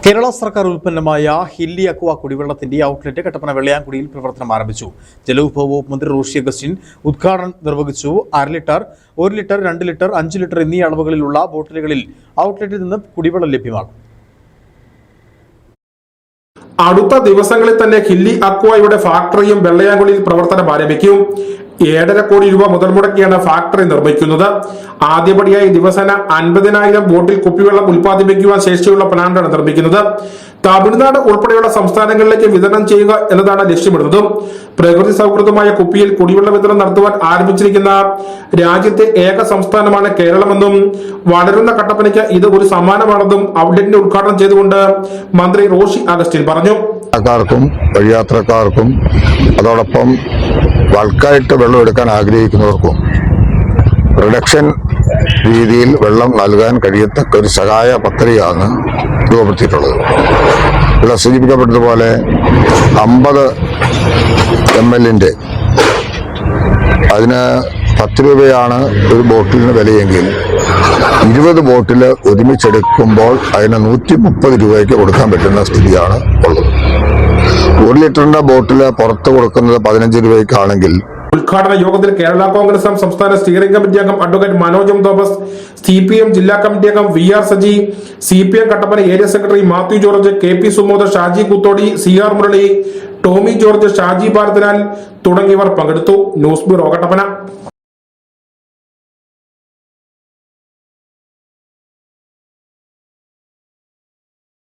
കേരള സർക്കാർ ഉൽപ്പന്നമായ hilly aqua കുടിവെള്ളത്തിന്റെ outlet Kattappana വെള്ളയാംകുടിയിൽ പ്രവർത്തനം ആരംഭിച്ചു. ജലവിഭവ വകുപ്പ് മന്ത്രി റോഷി അഗസ്റ്റിൻ ഉദ്ഘാടനം നിർവഹിച്ചു. 1/2 ലിറ്റർ, 1 ലിറ്റർ, 2 ലിറ്റർ, 5 ലിറ്റർ എന്നീ അളവുകളിലുള്ള ബോട്ടിലുകളിൽ ഔട്ട്ലെറ്റിൽ നിന്ന് കുടിവെള്ളം ലഭ്യമാണ്. അടുത്ത ദിവസങ്ങളിൽ തന്നെ ഹില്ലി അക്വയുടെ ഫാക്ടറിയും വെള്ളയാംകുടിയിൽ പ്രവർത്തനം ആരംഭിക്കും. 7.5 കോടി രൂപ മുതൽ മുടക്കിയാണ് ഫാക്ടറി നിർമ്മിക്കുന്നത്. ആദ്യപടിയായി ദിവസേന 50,000 ബോട്ടിൽ കുപ്പിവെള്ളം ഉൽപ്പാദിപ്പിക്കുവാൻ ശേഷിയുള്ള പ്ലാന്റാണ് നിർമ്മിക്കുന്നത്. തമിഴ്നാട് ഉൾപ്പെടെയുള്ള സംസ്ഥാനങ്ങളിലേക്ക് വിതരണം ചെയ്യുക എന്നതാണ് ലക്ഷ്യമിടുന്നത്. പ്രകൃതി സൗഹൃദമായ കുപ്പിയിൽ കുടിവെള്ള വിതരണം നടത്തുവാൻ ആരംഭിച്ചിരിക്കുന്ന രാജ്യത്തെ ഏക സംസ്ഥാനമാണ് കേരളമെന്നും വളരുന്ന കട്ടപ്പനയ്ക്ക് ഇത് ഒരു സമ്മാനമാണെന്നും ഔട്ട്ലെറ്റിന്റെ ഉദ്ഘാടനം ചെയ്തുകൊണ്ട് മന്ത്രി റോഷി അഗസ്റ്റിൻ പറഞ്ഞു. വഴിയാത്രക്കാർക്കും അതോടൊപ്പം ബൾക്കായിട്ട് വെള്ളം എടുക്കാൻ ആഗ്രഹിക്കുന്നവർക്കും റിഡക്ഷൻ രീതിയിൽ വെള്ളം നൽകാൻ കഴിയത്തക്ക ഒരു സഹായ പദ്ധതിയാണ് രൂപപ്പെടുത്തിയിട്ടുള്ളത്. ഇവിടെ സൂചിപ്പിക്കപ്പെട്ടതുപോലെ 50 ml അതിന് 10 രൂപയാണ് ഒരു ബോട്ടിലിന് വിലയെങ്കിൽ 20 ബോട്ടിൽ ഒരുമിച്ചെടുക്കുമ്പോൾ അതിന് 130 രൂപയ്ക്ക് കൊടുക്കാൻ പറ്റുന്ന സ്ഥിതിയാണ് ഉള്ളത്. 1 ലിറ്ററിന്റെ ബോട്ടില് പുറത്ത് കൊടുക്കുന്നത് 15 രൂപയ്ക്കാണെങ്കിൽ ഉദ്ഘാടന യോഗത്തിൽ കേരള കോൺഗ്രസ് സംസ്ഥാന സ്റ്റിയറിംഗ് കമ്മിറ്റി അംഗം അഡ്വക്കേറ്റ് മനോജ് തോമസ്, CPM ജില്ലാ കമ്മിറ്റി അംഗം VR Saji, CPM Kattappana area secretary Mathew George, KP Sumod, Shaji Kuthodi, CR Murali, Tomy George, Shaji Bharathalal തുടങ്ങിയവർ പങ്കെടുത്തു. News bureau Kattappana.